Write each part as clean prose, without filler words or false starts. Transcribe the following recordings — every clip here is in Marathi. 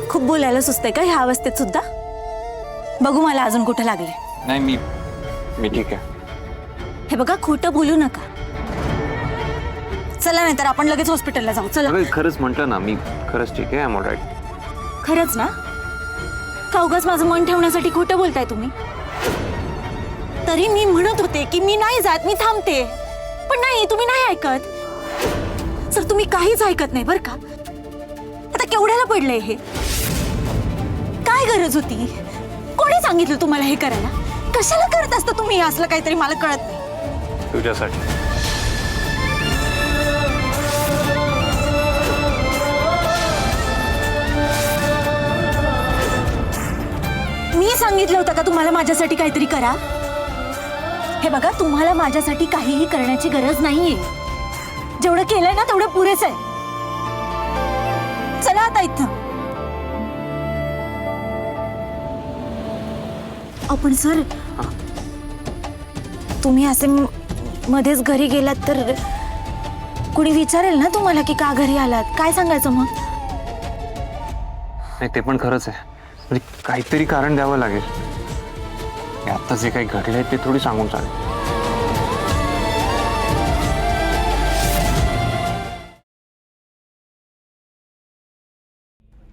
खूप बोलायला सुचतंय का ह्या अवस्थेत सुद्धा? बघू मला अजून कुठं लागले. नाही मी ठीक आहे. हे बघा खोटं बोलू नका. चला नाही तर आपण लगेच हॉस्पिटलला जाऊ. चला. अगं खरंच म्हटलं ना मी खरंच ठीक आहे. I am alright. खरंच ना? का उगाच माझं मन ठेवण्यासाठी खोटं बोलताय तुम्ही? तरी मी म्हणत होते की मी नाही जात, मी थांबते, पण नाही, तुम्ही नाही ऐकत. सर तुम्ही काहीच ऐकत नाही बरं का. आता केवढ्याला पडलंय हे? काय गरज होती? कोणी सांगितलं तुम्हाला हे करायला? कशाला करत असता तुम्ही हे असलं काहीतरी? मला कळत नाही. तुझ्यासाठी. मी सांगितलं होतं का तुम्हाला माझ्यासाठी काहीतरी करा? हे बघा तुम्हाला माझ्यासाठी काहीही करण्याची गरज नाहीये. जेवढं केलंय ना तेवढं पुरेच आहे. चला आता इथं. आपण सर तुम्ही असे मध्येच घरी गेलात तर कुणी विचारेल ना तुम्हाला की का घरी आलात? काय सांगायचं मग? नाही ते पण खरंच आहे. म्हणजे काहीतरी कारण द्यावं लागेल. आता जे काही घडलंय ते थोडी सांगून चालेल.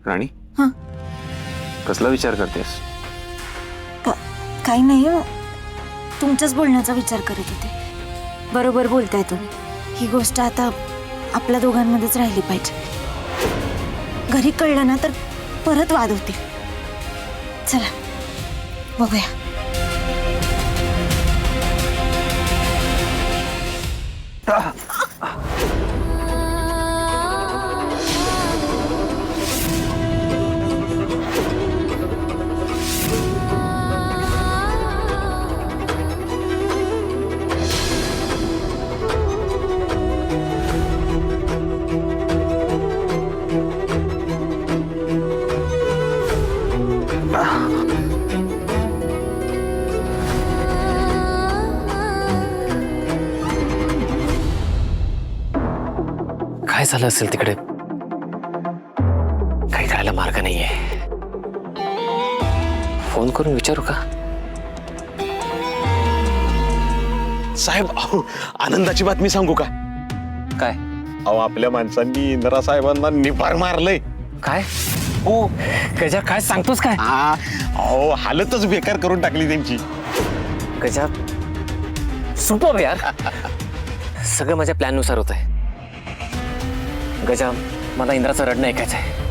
राणी हां कसला विचार करतेस? काही नाही, तुमच्याच बोलण्याचा विचार करत होते. बरोबर बोलताय तुम्ही. ही गोष्ट आता आपल्या दोघांमध्येच राहिली पाहिजे. घरी कळलं ना तर परत वाद होतील. चला बघूया. काय झालं असेल तिकडे? काही कळायला मार्ग नाहीये. फोन करून विचारू का? साहेब अहो आनंदाची बातमी सांगू का? काय? अहो आपल्या माणसांनी इंदिरा साहेबांना निभार मारलंय. काय? ओ गजा काय सांगतोस काय? अहो हालतच बेकार करून टाकली त्यांची. गजा सुपर यार. सगळं माझ्या प्लॅन नुसार होत आहे. गजा मला इंद्राचं रडणं ऐकायचं आहे.